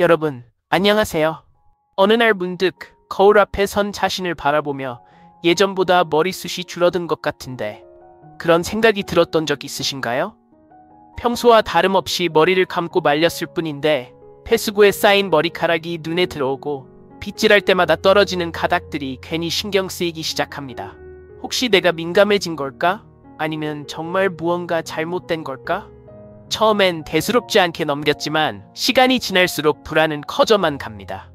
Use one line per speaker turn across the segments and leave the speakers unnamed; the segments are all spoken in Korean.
여러분, 안녕하세요. 어느 날 문득 거울 앞에 선 자신을 바라보며 예전보다 머리숱이 줄어든 것 같은데 그런 생각이 들었던 적 있으신가요? 평소와 다름없이 머리를 감고 말렸을 뿐인데 폐수구에 쌓인 머리카락이 눈에 들어오고 빗질할 때마다 떨어지는 가닥들이 괜히 신경 쓰이기 시작합니다. 혹시 내가 민감해진 걸까? 아니면 정말 무언가 잘못된 걸까? 처음엔 대수롭지 않게 넘겼지만 시간이 지날수록 불안은 커져만 갑니다.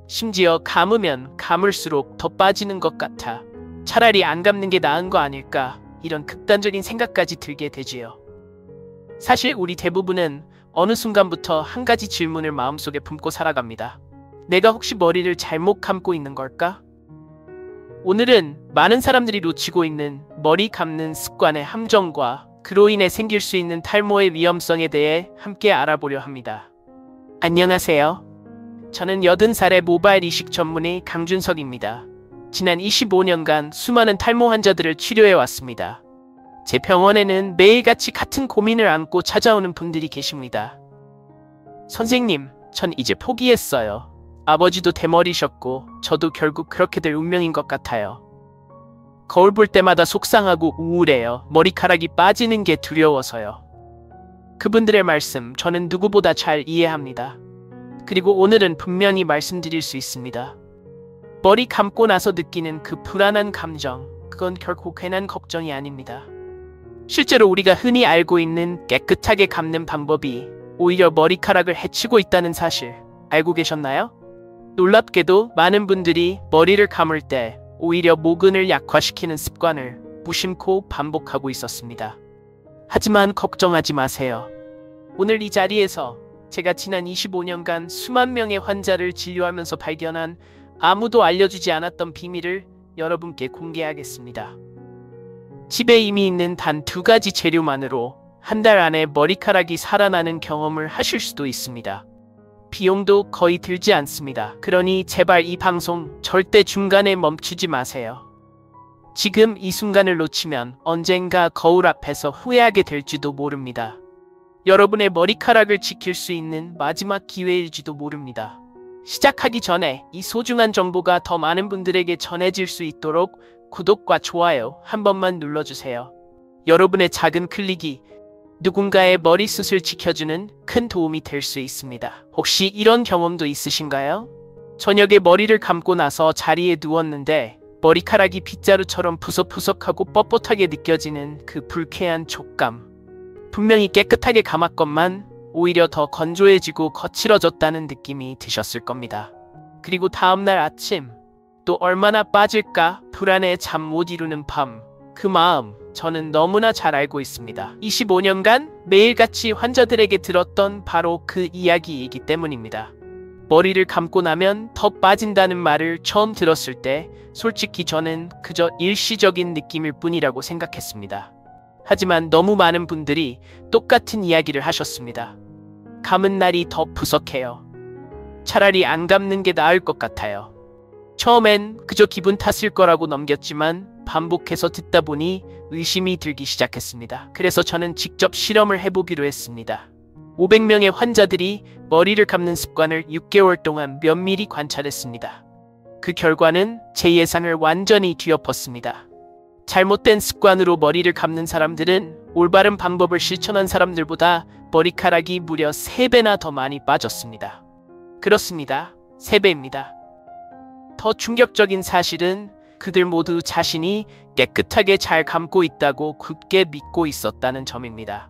심지어 감으면 감을수록 더 빠지는 것 같아 차라리 안 감는 게 나은 거 아닐까, 이런 극단적인 생각까지 들게 되지요. 사실 우리 대부분은 어느 순간부터 한 가지 질문을 마음속에 품고 살아갑니다. 내가 혹시 머리를 잘못 감고 있는 걸까? 오늘은 많은 사람들이 놓치고 있는 머리 감는 습관의 함정과 그로 인해 생길 수 있는 탈모의 위험성에 대해 함께 알아보려 합니다. 안녕하세요. 저는 80살의 모바일 이식 전문의 강준석입니다. 지난 25년간 수많은 탈모 환자들을 치료해 왔습니다. 제 병원에는 매일같이 같은 고민을 안고 찾아오는 분들이 계십니다. 선생님, 전 이제 포기했어요. 아버지도 대머리셨고 저도 결국 그렇게 될 운명인 것 같아요. 거울 볼 때마다 속상하고 우울해요. 머리카락이 빠지는 게 두려워서요. 그분들의 말씀 저는 누구보다 잘 이해합니다. 그리고 오늘은 분명히 말씀드릴 수 있습니다. 머리 감고 나서 느끼는 그 불안한 감정, 그건 결코 괜한 걱정이 아닙니다. 실제로 우리가 흔히 알고 있는 깨끗하게 감는 방법이 오히려 머리카락을 해치고 있다는 사실 알고 계셨나요? 놀랍게도 많은 분들이 머리를 감을 때 오히려 모근을 약화시키는 습관을 무심코 반복하고 있었습니다. 하지만 걱정하지 마세요. 오늘 이 자리에서 제가 지난 25년간 수만 명의 환자를 진료하면서 발견한 아무도 알려주지 않았던 비밀을 여러분께 공개하겠습니다. 집에 이미 있는 단 2가지 재료만으로 한 달 안에 머리카락이 살아나는 경험을 하실 수도 있습니다. 비용도 거의 들지 않습니다. 그러니 제발 이 방송 절대 중간에 멈추지 마세요. 지금 이 순간을 놓치면 언젠가 거울 앞에서 후회하게 될지도 모릅니다. 여러분의 머리카락을 지킬 수 있는 마지막 기회일지도 모릅니다. 시작하기 전에 이 소중한 정보가 더 많은 분들에게 전해질 수 있도록 구독과 좋아요 한 번만 눌러주세요. 여러분의 작은 클릭이 누군가의 머리숱을 지켜주는 큰 도움이 될 수 있습니다. 혹시 이런 경험도 있으신가요? 저녁에 머리를 감고 나서 자리에 누웠는데 머리카락이 빗자루처럼 푸석푸석하고 뻣뻣하게 느껴지는 그 불쾌한 촉감. 분명히 깨끗하게 감았건만 오히려 더 건조해지고 거칠어졌다는 느낌이 드셨을 겁니다. 그리고 다음날 아침, 또 얼마나 빠질까 불안해 잠 못 이루는 밤, 그 마음 저는 너무나 잘 알고 있습니다. 25년간 매일같이 환자들에게 들었던 바로 그 이야기이기 때문입니다. 머리를 감고 나면 더 빠진다는 말을 처음 들었을 때 솔직히 저는 그저 일시적인 느낌일 뿐이라고 생각했습니다. 하지만 너무 많은 분들이 똑같은 이야기를 하셨습니다. 감은 날이 더 푸석해요. 차라리 안 감는 게 나을 것 같아요. 처음엔 그저 기분 탓일 거라고 넘겼지만 반복해서 듣다 보니 의심이 들기 시작했습니다. 그래서 저는 직접 실험을 해보기로 했습니다. 500명의 환자들이 머리를 감는 습관을 6개월 동안 면밀히 관찰했습니다. 그 결과는 제 예상을 완전히 뒤엎었습니다. 잘못된 습관으로 머리를 감는 사람들은 올바른 방법을 실천한 사람들보다 머리카락이 무려 3배나 더 많이 빠졌습니다. 그렇습니다. 3배입니다. 더 충격적인 사실은 그들 모두 자신이 깨끗하게 잘 감고 있다고 굳게 믿고 있었다는 점입니다.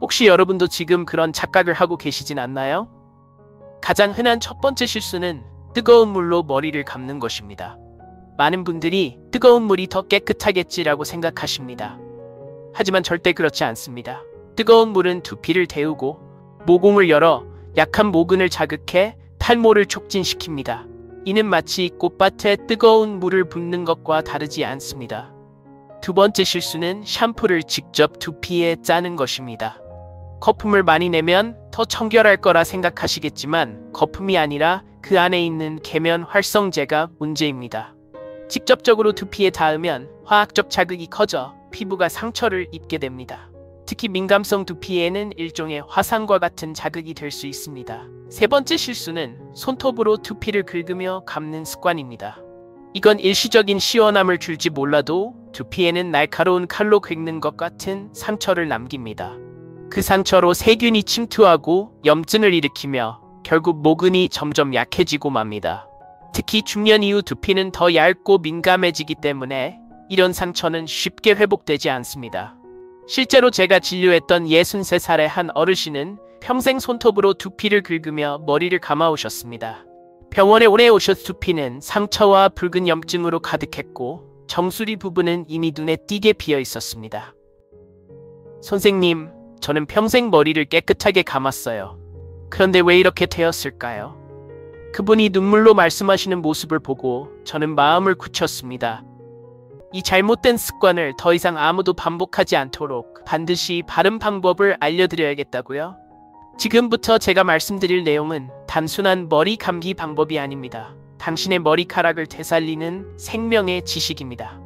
혹시 여러분도 지금 그런 착각을 하고 계시진 않나요? 가장 흔한 첫 번째 실수는 뜨거운 물로 머리를 감는 것입니다. 많은 분들이 뜨거운 물이 더 깨끗하겠지라고 생각하십니다. 하지만 절대 그렇지 않습니다. 뜨거운 물은 두피를 데우고 모공을 열어 약한 모근을 자극해 탈모를 촉진시킵니다. 이는 마치 꽃밭에 뜨거운 물을 붓는 것과 다르지 않습니다. 두 번째 실수는 샴푸를 직접 두피에 짜는 것입니다. 거품을 많이 내면 더 청결할 거라 생각하시겠지만 거품이 아니라 그 안에 있는 계면 활성제가 문제입니다. 직접적으로 두피에 닿으면 화학적 자극이 커져 피부가 상처를 입게 됩니다. 특히 민감성 두피에는 일종의 화상과 같은 자극이 될 수 있습니다. 세 번째 실수는 손톱으로 두피를 긁으며 감는 습관입니다. 이건 일시적인 시원함을 줄지 몰라도 두피에는 날카로운 칼로 긁는 것 같은 상처를 남깁니다. 그 상처로 세균이 침투하고 염증을 일으키며 결국 모근이 점점 약해지고 맙니다. 특히 중년 이후 두피는 더 얇고 민감해지기 때문에 이런 상처는 쉽게 회복되지 않습니다. 실제로 제가 진료했던 63살의 한 어르신은 평생 손톱으로 두피를 긁으며 머리를 감아오셨습니다. 병원에 오래 오셨 두피는 상처와 붉은 염증으로 가득했고 정수리 부분은 이미 눈에 띄게 비어 있었습니다. 선생님, 저는 평생 머리를 깨끗하게 감았어요. 그런데 왜 이렇게 되었을까요? 그분이 눈물로 말씀하시는 모습을 보고 저는 마음을 굳혔습니다. 이 잘못된 습관을 더 이상 아무도 반복하지 않도록 반드시 바른 방법을 알려드려야겠다고요? 지금부터 제가 말씀드릴 내용은 단순한 머리 감기 방법이 아닙니다. 당신의 머리카락을 되살리는 생명의 지식입니다.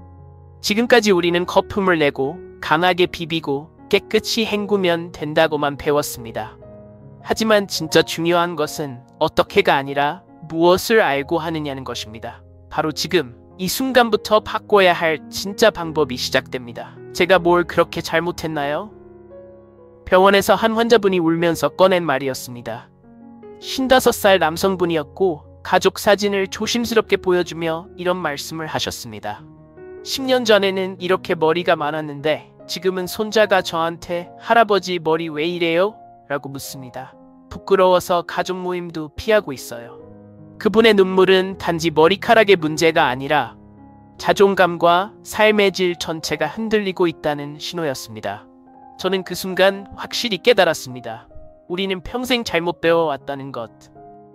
지금까지 우리는 거품을 내고 강하게 비비고 깨끗이 헹구면 된다고만 배웠습니다. 하지만 진짜 중요한 것은 어떻게가 아니라 무엇을 알고 하느냐는 것입니다. 바로 지금 이 순간부터 바꿔야 할 진짜 방법이 시작됩니다. 제가 뭘 그렇게 잘못했나요? 병원에서 한 환자분이 울면서 꺼낸 말이었습니다. 55살 남성분이었고 가족 사진을 조심스럽게 보여주며 이런 말씀을 하셨습니다. 10년 전에는 이렇게 머리가 많았는데 지금은 손자가 저한테 할아버지 머리 왜 이래요? 라고 묻습니다. 부끄러워서 가족 모임도 피하고 있어요. 그분의 눈물은 단지 머리카락의 문제가 아니라 자존감과 삶의 질 전체가 흔들리고 있다는 신호였습니다. 저는 그 순간 확실히 깨달았습니다. 우리는 평생 잘못 배워왔다는 것,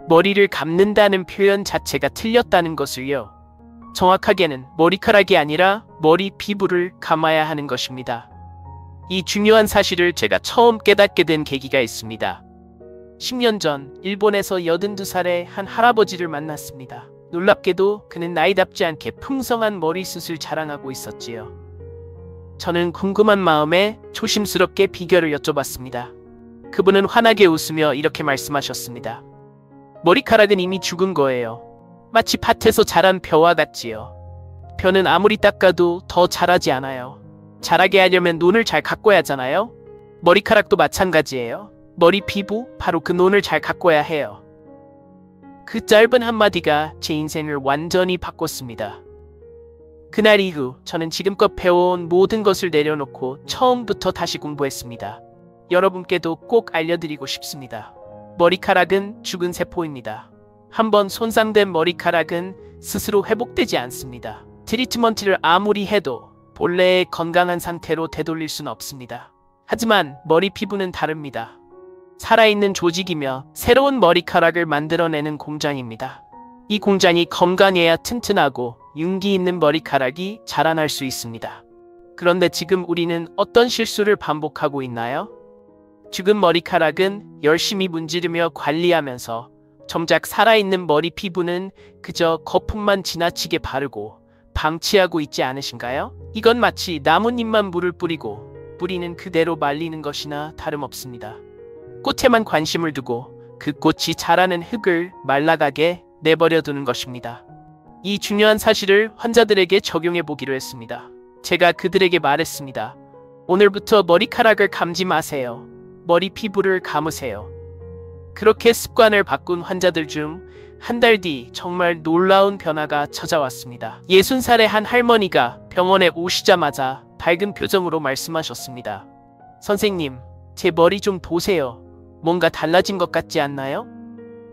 머리를 감는다는 표현 자체가 틀렸다는 것을요. 정확하게는 머리카락이 아니라 머리 피부를 감아야 하는 것입니다. 이 중요한 사실을 제가 처음 깨닫게 된 계기가 있습니다. 10년 전 일본에서 82살의 한 할아버지를 만났습니다. 놀랍게도 그는 나이답지 않게 풍성한 머리숱을 자랑하고 있었지요. 저는 궁금한 마음에 조심스럽게 비결을 여쭤봤습니다. 그분은 환하게 웃으며 이렇게 말씀하셨습니다. 머리카락은 이미 죽은 거예요. 마치 밭에서 자란 벼와 같지요. 벼는 아무리 닦아도 더 자라지 않아요. 자라게 하려면 논을 잘 가꿔야 하잖아요. 머리카락도 마찬가지예요. 머리 피부, 바로 그 논을 잘 가꿔야 해요. 그 짧은 한마디가 제 인생을 완전히 바꿨습니다. 그날 이후 저는 지금껏 배워온 모든 것을 내려놓고 처음부터 다시 공부했습니다. 여러분께도 꼭 알려드리고 싶습니다. 머리카락은 죽은 세포입니다. 한번 손상된 머리카락은 스스로 회복되지 않습니다. 트리트먼트를 아무리 해도 본래의 건강한 상태로 되돌릴 수는 없습니다. 하지만 머리 피부는 다릅니다. 살아있는 조직이며 새로운 머리카락을 만들어내는 공장입니다. 이 공장이 건강해야 튼튼하고 윤기 있는 머리카락이 자라날 수 있습니다. 그런데 지금 우리는 어떤 실수를 반복하고 있나요? 죽은 머리카락은 열심히 문지르며 관리하면서 정작 살아있는 머리 피부는 그저 거품만 지나치게 바르고 방치하고 있지 않으신가요? 이건 마치 나뭇잎만 물을 뿌리고 뿌리는 그대로 말리는 것이나 다름없습니다. 꽃에만 관심을 두고 그 꽃이 자라는 흙을 말라가게 내버려 두는 것입니다. 이 중요한 사실을 환자들에게 적용해 보기로 했습니다. 제가 그들에게 말했습니다. 오늘부터 머리카락을 감지 마세요. 머리 피부를 감으세요. 그렇게 습관을 바꾼 환자들 중 한 달 뒤 정말 놀라운 변화가 찾아왔습니다. 60살의 한 할머니가 병원에 오시자마자 밝은 표정으로 말씀하셨습니다. 선생님, 제 머리 좀 보세요. 뭔가 달라진 것 같지 않나요?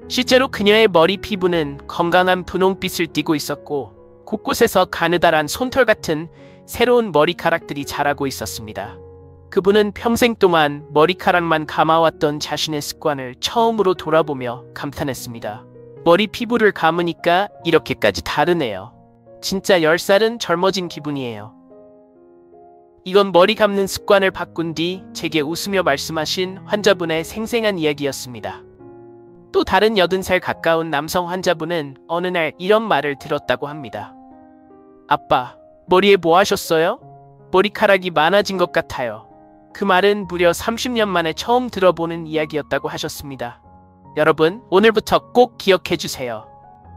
실제로 그녀의 머리 피부는 건강한 분홍빛을 띠고 있었고 곳곳에서 가느다란 솜털 같은 새로운 머리카락들이 자라고 있었습니다. 그분은 평생 동안 머리카락만 감아왔던 자신의 습관을 처음으로 돌아보며 감탄했습니다. 머리 피부를 감으니까 이렇게까지 다르네요. 진짜 10살은 젊어진 기분이에요. 이건 머리 감는 습관을 바꾼 뒤 제게 웃으며 말씀하신 환자분의 생생한 이야기였습니다. 또 다른 80살 가까운 남성 환자분은 어느 날 이런 말을 들었다고 합니다. 아빠, 머리에 뭐 하셨어요? 머리카락이 많아진 것 같아요. 그 말은 무려 30년 만에 처음 들어보는 이야기였다고 하셨습니다. 여러분, 오늘부터 꼭 기억해주세요.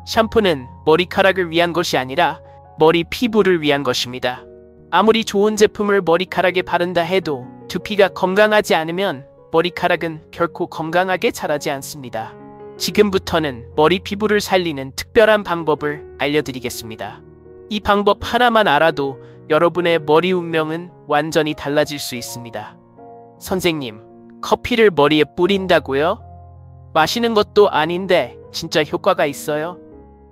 샴푸는 머리카락을 위한 것이 아니라 머리 피부를 위한 것입니다. 아무리 좋은 제품을 머리카락에 바른다 해도 두피가 건강하지 않으면 머리카락은 결코 건강하게 자라지 않습니다. 지금부터는 머리 피부를 살리는 특별한 방법을 알려드리겠습니다. 이 방법 하나만 알아도 여러분의 머리 운명은 완전히 달라질 수 있습니다. 선생님, 커피를 머리에 뿌린다고요? 마시는 것도 아닌데 진짜 효과가 있어요?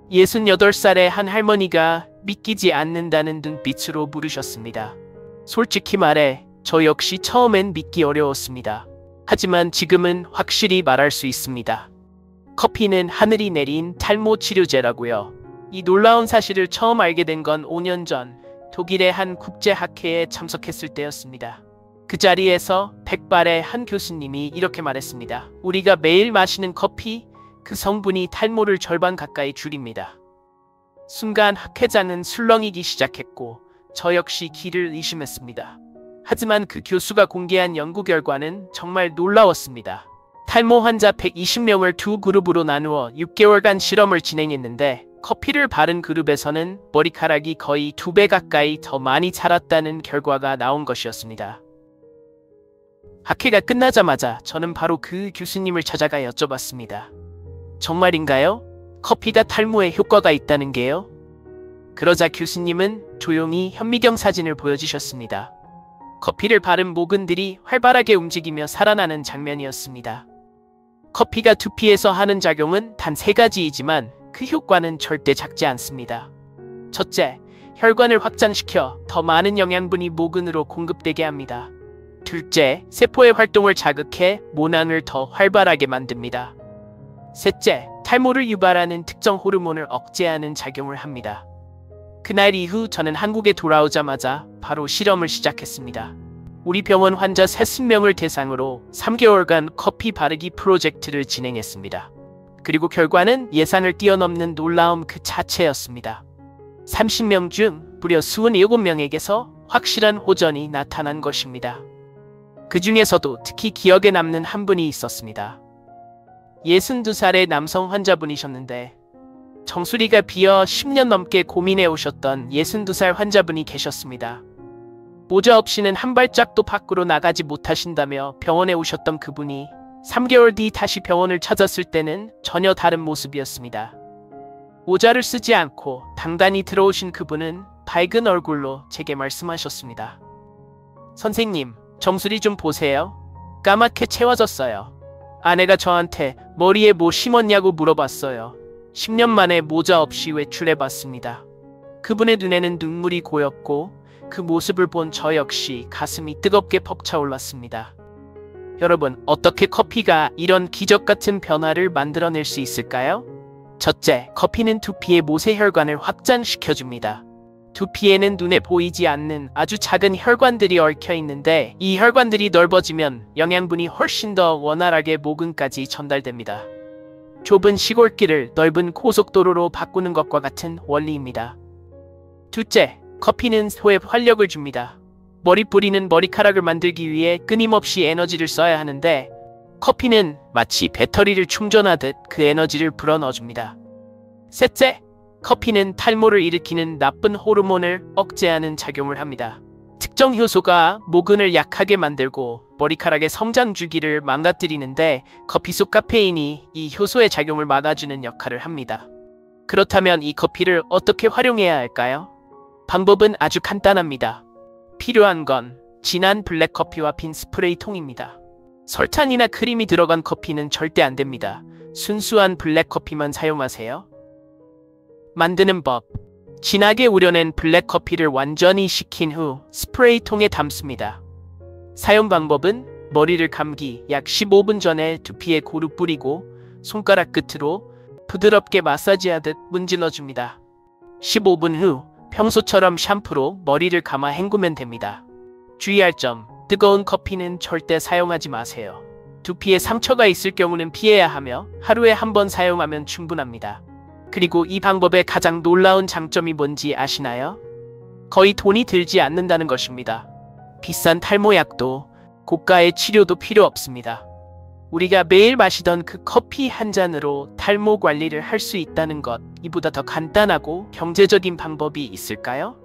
68살의 한 할머니가 믿기지 않는다는 눈빛으로 물으셨습니다. 솔직히 말해 저 역시 처음엔 믿기 어려웠습니다. 하지만 지금은 확실히 말할 수 있습니다. 커피는 하늘이 내린 탈모 치료제라고요. 이 놀라운 사실을 처음 알게 된 건 5년 전 독일의 한 국제학회에 참석했을 때였습니다. 그 자리에서 백발의 한 교수님이 이렇게 말했습니다. 우리가 매일 마시는 커피, 그 성분이 탈모를 절반 가까이 줄입니다. 순간 학회장은 술렁이기 시작했고 저 역시 귀를 의심했습니다. 하지만 그 교수가 공개한 연구 결과는 정말 놀라웠습니다. 탈모 환자 120명을 두 그룹으로 나누어 6개월간 실험을 진행했는데 커피를 바른 그룹에서는 머리카락이 거의 2배 가까이 더 많이 자랐다는 결과가 나온 것이었습니다. 학회가 끝나자마자 저는 바로 그 교수님을 찾아가 여쭤봤습니다. 정말인가요? 커피가 탈모에 효과가 있다는 게요? 그러자 교수님은 조용히 현미경 사진을 보여주셨습니다. 커피를 바른 모근들이 활발하게 움직이며 살아나는 장면이었습니다. 커피가 두피에서 하는 작용은 단 3가지이지만 그 효과는 절대 작지 않습니다. 첫째, 혈관을 확장시켜 더 많은 영양분이 모근으로 공급되게 합니다. 둘째, 세포의 활동을 자극해 모낭을 더 활발하게 만듭니다. 셋째, 탈모를 유발하는 특정 호르몬을 억제하는 작용을 합니다. 그날 이후 저는 한국에 돌아오자마자 바로 실험을 시작했습니다. 우리 병원 환자 30명을 대상으로 3개월간 커피 바르기 프로젝트를 진행했습니다. 그리고 결과는 예상을 뛰어넘는 놀라움 그 자체였습니다. 30명 중 무려 27명에게서 확실한 호전이 나타난 것입니다. 그 중에서도 특히 기억에 남는 한 분이 있었습니다. 62살의 남성 환자분이셨는데 정수리가 비어 10년 넘게 고민해 오셨던 62살 환자분이 계셨습니다. 모자 없이는 한 발짝도 밖으로 나가지 못하신다며 병원에 오셨던 그분이 3개월 뒤 다시 병원을 찾았을 때는 전혀 다른 모습이었습니다. 모자를 쓰지 않고 당당히 들어오신 그분은 밝은 얼굴로 제게 말씀하셨습니다. 선생님, 정수리 좀 보세요. 까맣게 채워졌어요. 아내가 저한테 머리에 뭐 심었냐고 물어봤어요. 10년 만에 모자 없이 외출해봤습니다. 그분의 눈에는 눈물이 고였고 그 모습을 본 저 역시 가슴이 뜨겁게 벅차올랐습니다. 여러분, 어떻게 커피가 이런 기적 같은 변화를 만들어낼 수 있을까요? 첫째, 커피는 두피의 모세혈관을 확장시켜줍니다. 두피에는 눈에 보이지 않는 아주 작은 혈관들이 얽혀 있는데 이 혈관들이 넓어지면 영양분이 훨씬 더 원활하게 모근까지 전달됩니다. 좁은 시골길을 넓은 고속도로로 바꾸는 것과 같은 원리입니다. 둘째, 커피는 소에 활력을 줍니다. 머리 뿌리는 머리카락을 만들기 위해 끊임없이 에너지를 써야 하는데 커피는 마치 배터리를 충전하듯 그 에너지를 불어넣어줍니다. 셋째, 커피는 탈모를 일으키는 나쁜 호르몬을 억제하는 작용을 합니다. 특정 효소가 모근을 약하게 만들고 머리카락의 성장 주기를 망가뜨리는데 커피 속 카페인이 이 효소의 작용을 막아주는 역할을 합니다. 그렇다면 이 커피를 어떻게 활용해야 할까요? 방법은 아주 간단합니다. 필요한 건 진한 블랙커피와 빈 스프레이통입니다. 설탕이나 크림이 들어간 커피는 절대 안 됩니다. 순수한 블랙커피만 사용하세요. 만드는 법. 진하게 우려낸 블랙커피를 완전히 식힌 후 스프레이통에 담습니다. 사용 방법은 머리를 감기 약 15분 전에 두피에 고루 뿌리고 손가락 끝으로 부드럽게 마사지하듯 문질러줍니다. 15분 후 평소처럼 샴푸로 머리를 감아 헹구면 됩니다. 주의할 점, 뜨거운 커피는 절대 사용하지 마세요. 두피에 상처가 있을 경우는 피해야 하며 하루에 한 번 사용하면 충분합니다. 그리고 이 방법의 가장 놀라운 장점이 뭔지 아시나요? 거의 돈이 들지 않는다는 것입니다. 비싼 탈모약도 고가의 치료도 필요 없습니다. 우리가 매일 마시던 그 커피 한 잔으로 탈모 관리를 할 수 있다는 것, 이보다 더 간단하고 경제적인 방법이 있을까요?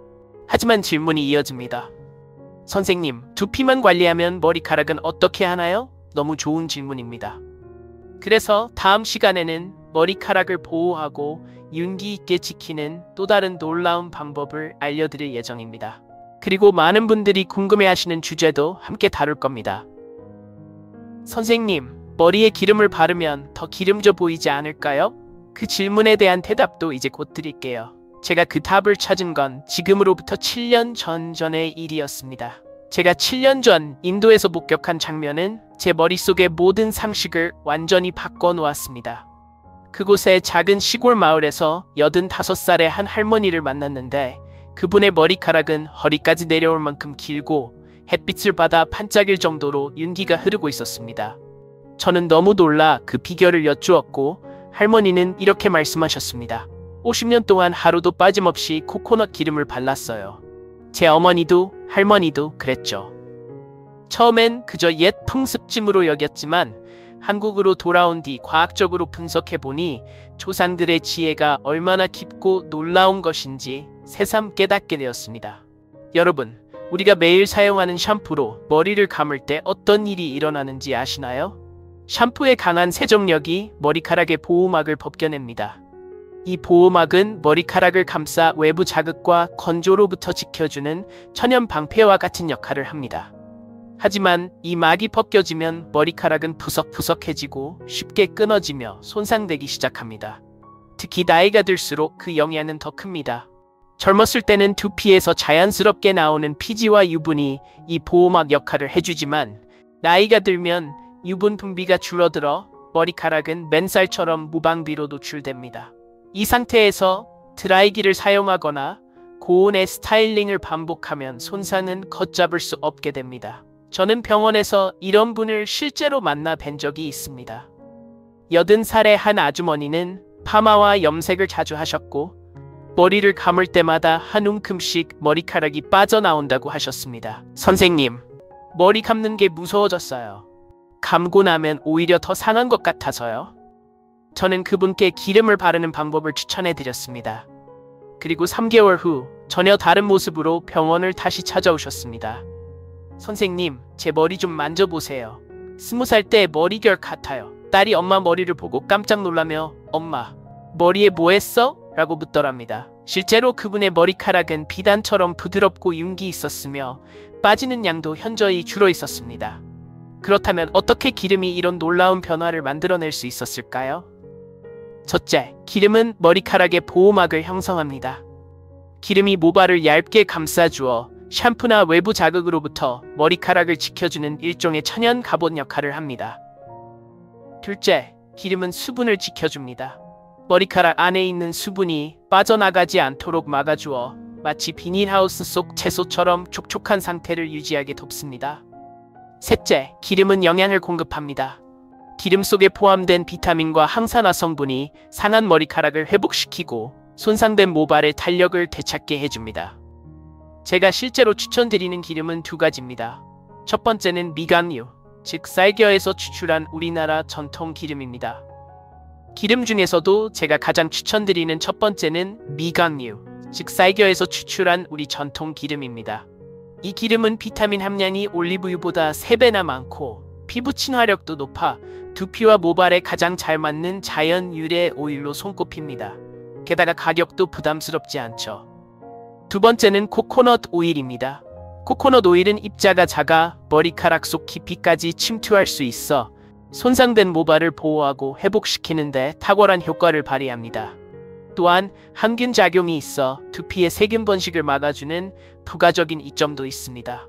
하지만 질문이 이어집니다. 선생님, 두피만 관리하면 머리카락은 어떻게 하나요? 너무 좋은 질문입니다. 그래서 다음 시간에는 머리카락을 보호하고 윤기 있게 지키는 또 다른 놀라운 방법을 알려드릴 예정입니다. 그리고 많은 분들이 궁금해하시는 주제도 함께 다룰 겁니다. 선생님, 머리에 기름을 바르면 더 기름져 보이지 않을까요? 그 질문에 대한 대답도 이제 곧 드릴게요. 제가 그 답을 찾은 건 지금으로부터 7년 전의 일이었습니다. 제가 7년 전 인도에서 목격한 장면은 제 머릿속의 모든 상식을 완전히 바꿔놓았습니다. 그곳의 작은 시골 마을에서 85살의 한 할머니를 만났는데 그분의 머리카락은 허리까지 내려올 만큼 길고 햇빛을 받아 반짝일 정도로 윤기가 흐르고 있었습니다. 저는 너무 놀라 그 비결을 여쭈었고 할머니는 이렇게 말씀하셨습니다. 50년 동안 하루도 빠짐없이 코코넛 기름을 발랐어요. 제 어머니도 할머니도 그랬죠. 처음엔 그저 옛 풍습찜으로 여겼지만 한국으로 돌아온 뒤 과학적으로 분석해보니 조상들의 지혜가 얼마나 깊고 놀라운 것인지 새삼 깨닫게 되었습니다. 여러분, 우리가 매일 사용하는 샴푸로 머리를 감을 때 어떤 일이 일어나는지 아시나요? 샴푸의 강한 세정력이 머리카락의 보호막을 벗겨냅니다. 이 보호막은 머리카락을 감싸 외부 자극과 건조로부터 지켜주는 천연 방패와 같은 역할을 합니다. 하지만 이 막이 벗겨지면 머리카락은 푸석푸석해지고 쉽게 끊어지며 손상되기 시작합니다. 특히 나이가 들수록 그 영향은 더 큽니다. 젊었을 때는 두피에서 자연스럽게 나오는 피지와 유분이 이 보호막 역할을 해주지만 나이가 들면 유분 분비가 줄어들어 머리카락은 맨살처럼 무방비로 노출됩니다. 이 상태에서 드라이기를 사용하거나 고온의 스타일링을 반복하면 손상은 걷잡을 수 없게 됩니다. 저는 병원에서 이런 분을 실제로 만나 뵌 적이 있습니다. 80살의 한 아주머니는 파마와 염색을 자주 하셨고 머리를 감을 때마다 한 움큼씩 머리카락이 빠져나온다고 하셨습니다. 선생님, 머리 감는 게 무서워졌어요. 감고 나면 오히려 더 상한 것 같아서요. 저는 그분께 기름을 바르는 방법을 추천해드렸습니다. 그리고 3개월 후 전혀 다른 모습으로 병원을 다시 찾아오셨습니다. 선생님, 제 머리 좀 만져보세요. 20살 때 머리결 같아요. 딸이 엄마 머리를 보고 깜짝 놀라며 엄마, 머리에 뭐 했어? 라고 묻더랍니다. 실제로 그분의 머리카락은 비단처럼 부드럽고 윤기 있었으며 빠지는 양도 현저히 줄어 있었습니다. 그렇다면 어떻게 기름이 이런 놀라운 변화를 만들어낼 수 있었을까요? 첫째, 기름은 머리카락의 보호막을 형성합니다. 기름이 모발을 얇게 감싸주어 샴푸나 외부 자극으로부터 머리카락을 지켜주는 일종의 천연 갑옷 역할을 합니다. 둘째, 기름은 수분을 지켜줍니다. 머리카락 안에 있는 수분이 빠져나가지 않도록 막아주어 마치 비닐하우스 속 채소처럼 촉촉한 상태를 유지하게 돕습니다. 셋째, 기름은 영양을 공급합니다. 기름 속에 포함된 비타민과 항산화 성분이 상한 머리카락을 회복시키고 손상된 모발의 탄력을 되찾게 해줍니다. 제가 실제로 추천드리는 기름은 두 가지입니다. 첫 번째는 미간유, 즉 쌀겨에서 추출한 우리나라 전통 기름입니다. 기름 중에서도 제가 가장 추천드리는 첫 번째는 미간유, 즉 쌀겨에서 추출한 우리 전통 기름입니다. 이 기름은 비타민 함량이 올리브유보다 3배나 많고 피부 친화력도 높아 두피와 모발에 가장 잘 맞는 자연 유래 오일로 손꼽힙니다. 게다가 가격도 부담스럽지 않죠. 두 번째는 코코넛 오일입니다. 코코넛 오일은 입자가 작아 머리카락 속 깊이까지 침투할 수 있어 손상된 모발을 보호하고 회복시키는 데 탁월한 효과를 발휘합니다. 또한 항균 작용이 있어 두피의 세균 번식을 막아주는 부가적인 이점도 있습니다.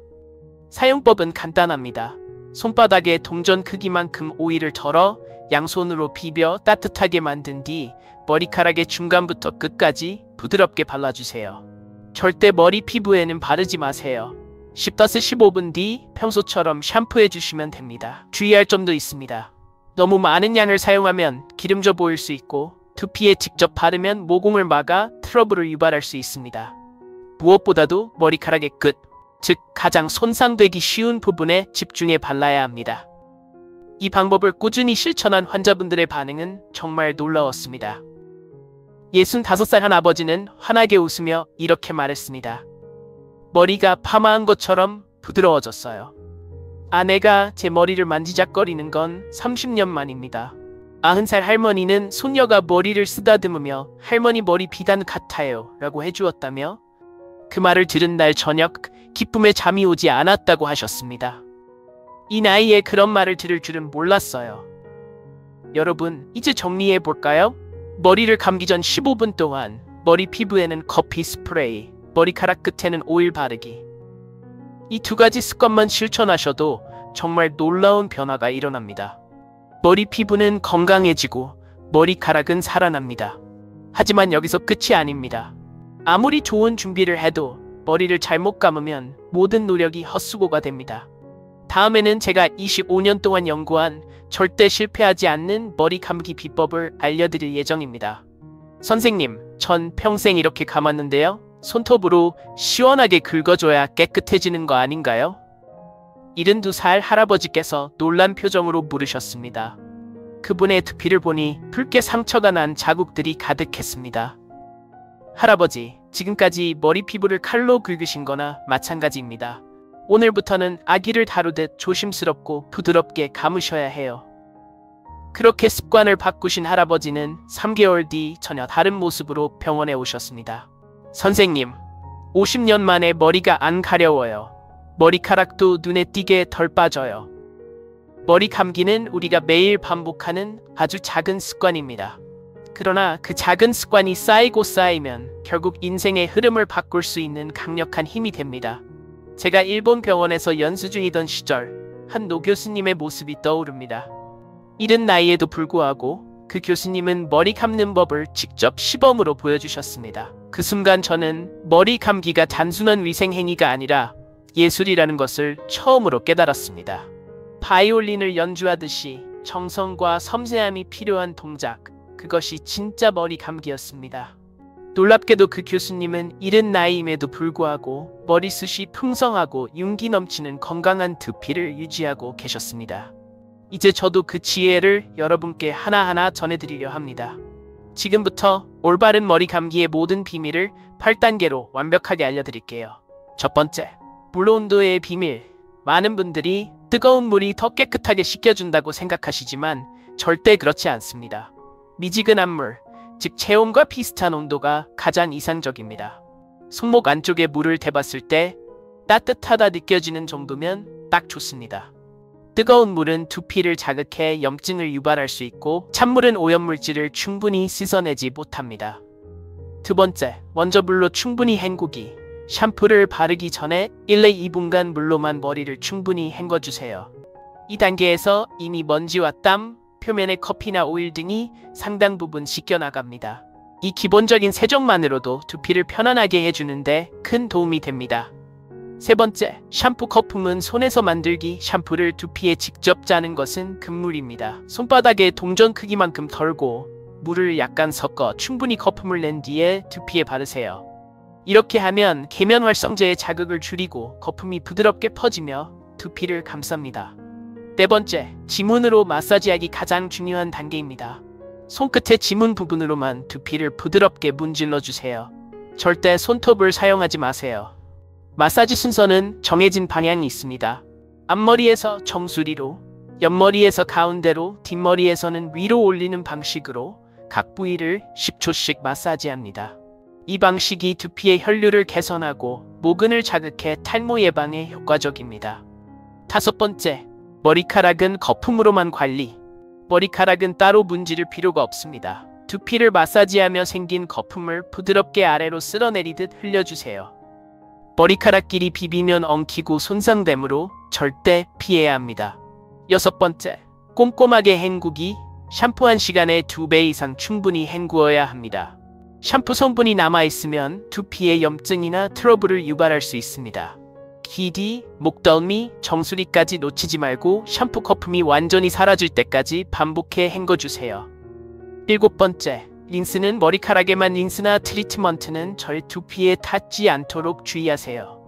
사용법은 간단합니다. 손바닥에 동전 크기만큼 오일을 덜어 양손으로 비벼 따뜻하게 만든 뒤 머리카락의 중간부터 끝까지 부드럽게 발라주세요. 절대 머리 피부에는 바르지 마세요. 10-15분 뒤 평소처럼 샴푸해주시면 됩니다. 주의할 점도 있습니다. 너무 많은 양을 사용하면 기름져 보일 수 있고 두피에 직접 바르면 모공을 막아 트러블을 유발할 수 있습니다. 무엇보다도 머리카락의 끝, 즉 가장 손상되기 쉬운 부분에 집중해 발라야 합니다. 이 방법을 꾸준히 실천한 환자분들의 반응은 정말 놀라웠습니다. 65살 한 아버지는 환하게 웃으며 이렇게 말했습니다. 머리가 파마한 것처럼 부드러워졌어요. 아내가 제 머리를 만지작거리는 건 30년 만입니다. 90살 할머니는 손녀가 머리를 쓰다듬으며 할머니 머리 비단 같아요 라고 해주었다며 그 말을 들은 날 저녁 기쁨에 잠이 오지 않았다고 하셨습니다. 이 나이에 그런 말을 들을 줄은 몰랐어요. 여러분, 이제 정리해 볼까요? 머리를 감기 전 15분 동안 머리 피부에는 커피 스프레이, 머리카락 끝에는 오일 바르기. 이 두 가지 습관만 실천하셔도 정말 놀라운 변화가 일어납니다. 머리 피부는 건강해지고 머리카락은 살아납니다. 하지만 여기서 끝이 아닙니다. 아무리 좋은 준비를 해도 머리를 잘못 감으면 모든 노력이 헛수고가 됩니다. 다음에는 제가 25년 동안 연구한 절대 실패하지 않는 머리 감기 비법을 알려드릴 예정입니다. 선생님, 전 평생 이렇게 감았는데요. 손톱으로 시원하게 긁어줘야 깨끗해지는 거 아닌가요? 72살 할아버지께서 놀란 표정으로 물으셨습니다. 그분의 두피를 보니 붉게 상처가 난 자국들이 가득했습니다. 할아버지, 지금까지 머리 피부를 칼로 긁으신 거나 마찬가지입니다. 오늘부터는 아기를 다루듯 조심스럽고 부드럽게 감으셔야 해요. 그렇게 습관을 바꾸신 할아버지는 3개월 뒤 전혀 다른 모습으로 병원에 오셨습니다. 선생님, 50년 만에 머리가 안 가려워요. 머리카락도 눈에 띄게 덜 빠져요. 머리 감기는 우리가 매일 반복하는 아주 작은 습관입니다. 그러나 그 작은 습관이 쌓이고 쌓이면 결국 인생의 흐름을 바꿀 수 있는 강력한 힘이 됩니다. 제가 일본 병원에서 연수 중이던 시절 한 노 교수님의 모습이 떠오릅니다. 이른 나이에도 불구하고 그 교수님은 머리 감는 법을 직접 시범으로 보여주셨습니다. 그 순간 저는 머리 감기가 단순한 위생행위가 아니라 예술이라는 것을 처음으로 깨달았습니다. 바이올린을 연주하듯이 정성과 섬세함이 필요한 동작, 그것이 진짜 머리 감기였습니다. 놀랍게도 그 교수님은 이른 나이임에도 불구하고 머리숱이 풍성하고 윤기 넘치는 건강한 두피를 유지하고 계셨습니다. 이제 저도 그 지혜를 여러분께 하나하나 전해드리려 합니다. 지금부터 올바른 머리 감기의 모든 비밀을 8단계로 완벽하게 알려드릴게요. 첫 번째, 물 온도의 비밀. 많은 분들이 뜨거운 물이 더 깨끗하게 씻겨준다고 생각하시지만 절대 그렇지 않습니다. 미지근한 물, 즉 체온과 비슷한 온도가 가장 이상적입니다. 손목 안쪽에 물을 대봤을 때 따뜻하다 느껴지는 정도면 딱 좋습니다. 뜨거운 물은 두피를 자극해 염증을 유발할 수 있고 찬물은 오염물질을 충분히 씻어내지 못합니다. 두 번째, 먼저 물로 충분히 헹구기. 샴푸를 바르기 전에 1~2분간 물로만 머리를 충분히 헹궈주세요. 이 단계에서 이미 먼지와 땀, 표면의 커피나 오일 등이 상당 부분 씻겨나갑니다. 이 기본적인 세정만으로도 두피를 편안하게 해주는데 큰 도움이 됩니다. 세 번째, 샴푸 거품은 손에서 만들기. 샴푸를 두피에 직접 짜는 것은 금물입니다. 손바닥의 동전 크기만큼 덜고 물을 약간 섞어 충분히 거품을 낸 뒤에 두피에 바르세요. 이렇게 하면 계면활성제의 자극을 줄이고 거품이 부드럽게 퍼지며 두피를 감쌉니다. 네 번째, 지문으로 마사지하기. 가장 중요한 단계입니다. 손끝의 지문 부분으로만 두피를 부드럽게 문질러주세요. 절대 손톱을 사용하지 마세요. 마사지 순서는 정해진 방향이 있습니다. 앞머리에서 정수리로, 옆머리에서 가운데로, 뒷머리에서는 위로 올리는 방식으로 각 부위를 10초씩 마사지합니다. 이 방식이 두피의 혈류를 개선하고 모근을 자극해 탈모 예방에 효과적입니다. 다섯 번째, 머리카락은 거품으로만 관리. 머리카락은 따로 문지를 필요가 없습니다. 두피를 마사지하며 생긴 거품을 부드럽게 아래로 쓸어내리듯 흘려주세요. 머리카락끼리 비비면 엉키고 손상되므로 절대 피해야 합니다. 여섯 번째, 꼼꼼하게 헹구기. 샴푸한 시간의 2배 이상 충분히 헹구어야 합니다. 샴푸 성분이 남아있으면 두피에 염증이나 트러블을 유발할 수 있습니다. 귀, 목덜미, 정수리까지 놓치지 말고 샴푸 거품이 완전히 사라질 때까지 반복해 헹궈주세요. 일곱 번째, 린스는 머리카락에만. 린스나 트리트먼트는 저의 두피에 닿지 않도록 주의하세요.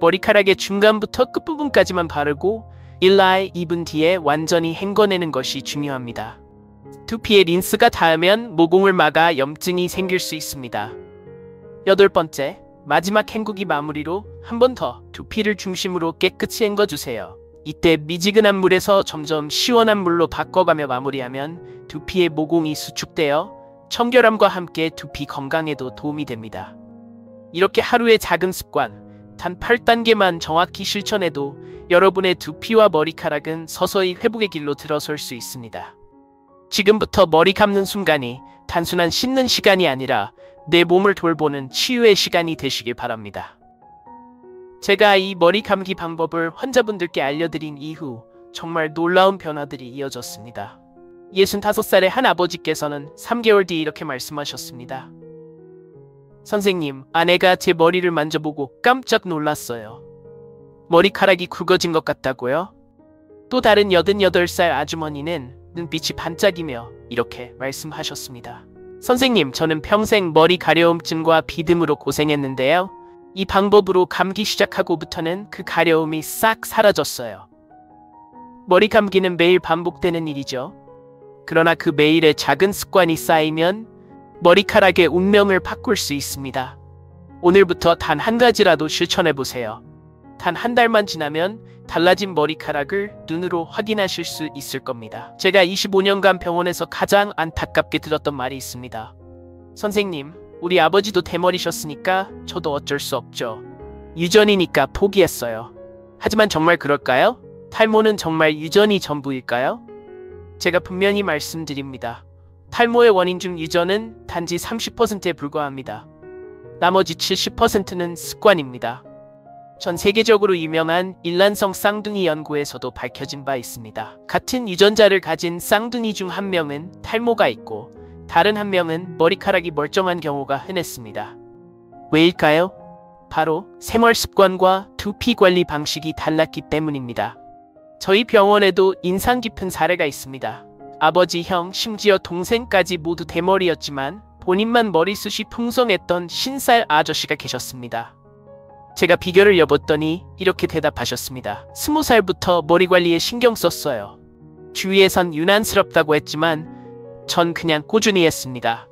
머리카락의 중간부터 끝부분까지만 바르고 1날 2분 뒤에 완전히 헹궈내는 것이 중요합니다. 두피에 린스가 닿으면 모공을 막아 염증이 생길 수 있습니다. 8번째, 마지막 헹구기 마무리로 한 번 더 두피를 중심으로 깨끗이 헹궈주세요. 이때 미지근한 물에서 점점 시원한 물로 바꿔가며 마무리하면 두피의 모공이 수축되어 청결함과 함께 두피 건강에도 도움이 됩니다. 이렇게 하루의 작은 습관, 단 8단계만 정확히 실천해도 여러분의 두피와 머리카락은 서서히 회복의 길로 들어설 수 있습니다. 지금부터 머리 감는 순간이 단순한 씻는 시간이 아니라 내 몸을 돌보는 치유의 시간이 되시길 바랍니다. 제가 이 머리 감기 방법을 환자분들께 알려드린 이후 정말 놀라운 변화들이 이어졌습니다. 65살의 한 아버지께서는 3개월 뒤 이렇게 말씀하셨습니다. 선생님, 아내가 제 머리를 만져보고 깜짝 놀랐어요. 머리카락이 굵어진 것 같다고요? 또 다른 88살 아주머니는 눈빛이 반짝이며 이렇게 말씀하셨습니다. 선생님, 저는 평생 머리 가려움증과 비듬으로 고생했는데요. 이 방법으로 감기 시작하고부터는 그 가려움이 싹 사라졌어요. 머리 감기는 매일 반복되는 일이죠. 그러나 그 매일의 작은 습관이 쌓이면 머리카락의 운명을 바꿀 수 있습니다. 오늘부터 단 한 가지라도 실천해보세요. 단 한 달만 지나면 달라진 머리카락을 눈으로 확인하실 수 있을 겁니다. 제가 25년간 병원에서 가장 안타깝게 들었던 말이 있습니다. 선생님, 우리 아버지도 대머리셨으니까 저도 어쩔 수 없죠. 유전이니까 포기했어요. 하지만 정말 그럴까요? 탈모는 정말 유전이 전부일까요? 제가 분명히 말씀드립니다. 탈모의 원인 중 유전은 단지 30%에 불과합니다. 나머지 70%는 습관입니다. 전 세계적으로 유명한 일란성 쌍둥이 연구에서도 밝혀진 바 있습니다. 같은 유전자를 가진 쌍둥이 중 한 명은 탈모가 있고 다른 한 명은 머리카락이 멀쩡한 경우가 흔했습니다. 왜일까요? 바로 생활 습관과 두피 관리 방식이 달랐기 때문입니다. 저희 병원에도 인상 깊은 사례가 있습니다. 아버지, 형, 심지어 동생까지 모두 대머리였지만 본인만 머리숱이 풍성했던 50살 아저씨가 계셨습니다. 제가 비결을 여봤더니 이렇게 대답하셨습니다. 20살부터 머리 관리에 신경 썼어요. 주위에선 유난스럽다고 했지만 전 그냥 꾸준히 했습니다.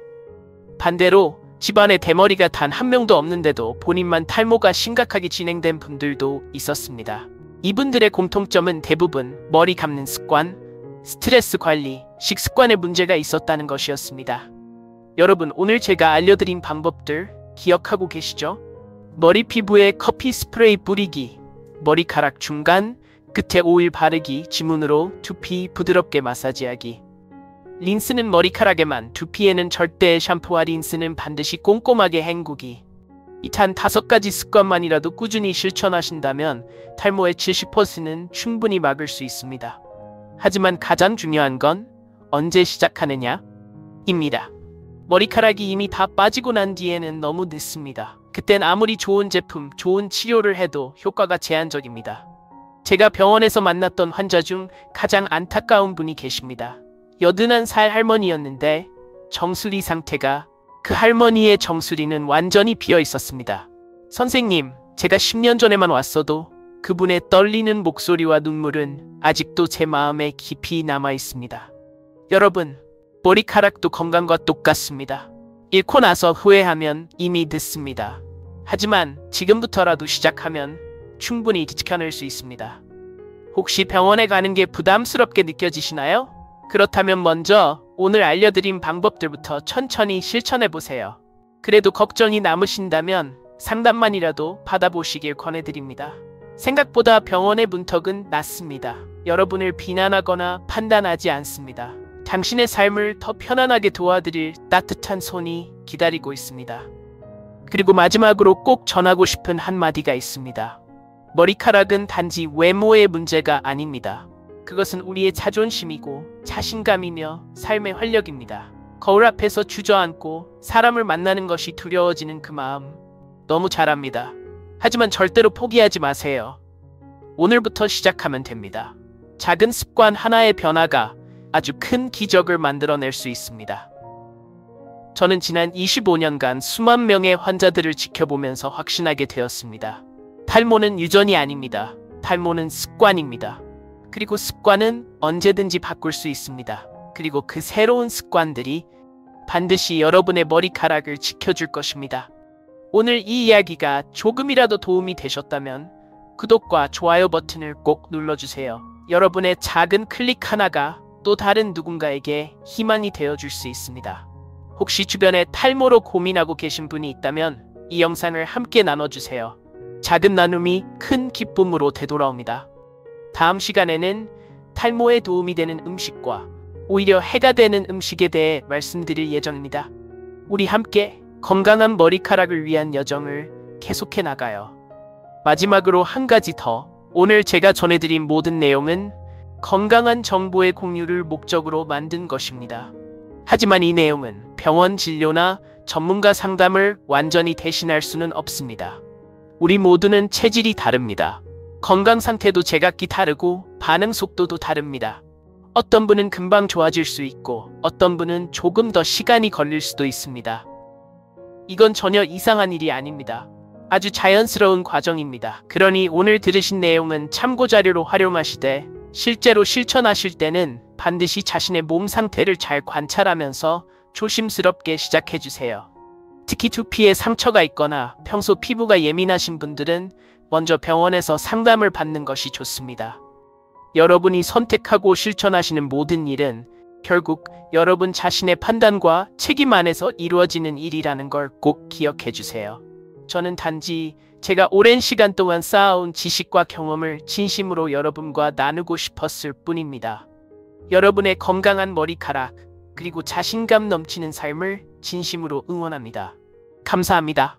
반대로 집안에 대머리가 단 한 명도 없는데도 본인만 탈모가 심각하게 진행된 분들도 있었습니다. 이분들의 공통점은 대부분 머리 감는 습관, 스트레스 관리, 식습관에 문제가 있었다는 것이었습니다. 여러분, 오늘 제가 알려드린 방법들 기억하고 계시죠? 머리 피부에 커피 스프레이 뿌리기, 머리카락 중간, 끝에 오일 바르기, 지문으로 두피 부드럽게 마사지하기. 린스는 머리카락에만, 두피에는 절대 샴푸와 린스는 반드시 꼼꼼하게 헹구기. 이 단 5가지 습관만이라도 꾸준히 실천하신다면 탈모의 70%는 충분히 막을 수 있습니다. 하지만 가장 중요한 건 언제 시작하느냐? 입니다. 머리카락이 이미 다 빠지고 난 뒤에는 너무 늦습니다. 그땐 아무리 좋은 제품, 좋은 치료를 해도 효과가 제한적입니다. 제가 병원에서 만났던 환자 중 가장 안타까운 분이 계십니다. 81살 할머니였는데 정수리 상태가, 그 할머니의 정수리는 완전히 비어 있었습니다. 선생님, 제가 10년 전에만 왔어도 그분의 떨리는 목소리와 눈물은 아직도 제 마음에 깊이 남아 있습니다. 여러분, 머리카락도 건강과 똑같습니다. 잃고 나서 후회하면 이미 늦습니다. 하지만 지금부터라도 시작하면 충분히 지켜낼 수 있습니다. 혹시 병원에 가는 게 부담스럽게 느껴지시나요? 그렇다면 먼저 오늘 알려드린 방법들부터 천천히 실천해보세요. 그래도 걱정이 남으신다면 상담만이라도 받아보시길 권해드립니다. 생각보다 병원의 문턱은 낮습니다. 여러분을 비난하거나 판단하지 않습니다. 당신의 삶을 더 편안하게 도와드릴 따뜻한 손이 기다리고 있습니다. 그리고 마지막으로 꼭 전하고 싶은 한마디가 있습니다. 머리카락은 단지 외모의 문제가 아닙니다. 그것은 우리의 자존심이고 자신감이며 삶의 활력입니다. 거울 앞에서 주저앉고 사람을 만나는 것이 두려워지는 그 마음 너무 잘 압니다. 하지만 절대로 포기하지 마세요. 오늘부터 시작하면 됩니다. 작은 습관 하나의 변화가 아주 큰 기적을 만들어낼 수 있습니다. 저는 지난 25년간 수만 명의 환자들을 지켜보면서 확신하게 되었습니다. 탈모는 유전이 아닙니다. 탈모는 습관입니다. 그리고 습관은 언제든지 바꿀 수 있습니다. 그리고 그 새로운 습관들이 반드시 여러분의 머리카락을 지켜줄 것입니다. 오늘 이 이야기가 조금이라도 도움이 되셨다면 구독과 좋아요 버튼을 꼭 눌러주세요. 여러분의 작은 클릭 하나가 또 다른 누군가에게 희망이 되어줄 수 있습니다. 혹시 주변에 탈모로 고민하고 계신 분이 있다면 이 영상을 함께 나눠주세요. 작은 나눔이 큰 기쁨으로 되돌아옵니다. 다음 시간에는 탈모에 도움이 되는 음식과 오히려 해가 되는 음식에 대해 말씀드릴 예정입니다. 우리 함께 건강한 머리카락을 위한 여정을 계속해 나가요. 마지막으로 한 가지 더. 오늘 제가 전해드린 모든 내용은 건강한 정보의 공유를 목적으로 만든 것입니다. 하지만 이 내용은 병원 진료나 전문가 상담을 완전히 대신할 수는 없습니다. 우리 모두는 체질이 다릅니다. 건강 상태도 제각기 다르고 반응 속도도 다릅니다. 어떤 분은 금방 좋아질 수 있고 어떤 분은 조금 더 시간이 걸릴 수도 있습니다. 이건 전혀 이상한 일이 아닙니다. 아주 자연스러운 과정입니다. 그러니 오늘 들으신 내용은 참고자료로 활용하시되 실제로 실천하실 때는 반드시 자신의 몸 상태를 잘 관찰하면서 조심스럽게 시작해주세요. 특히 두피에 상처가 있거나 평소 피부가 예민하신 분들은 먼저 병원에서 상담을 받는 것이 좋습니다. 여러분이 선택하고 실천하시는 모든 일은 결국 여러분 자신의 판단과 책임 안에서 이루어지는 일이라는 걸 꼭 기억해 주세요. 저는 단지 제가 오랜 시간 동안 쌓아온 지식과 경험을 진심으로 여러분과 나누고 싶었을 뿐입니다. 여러분의 건강한 머리카락, 그리고 자신감 넘치는 삶을 진심으로 응원합니다. 감사합니다.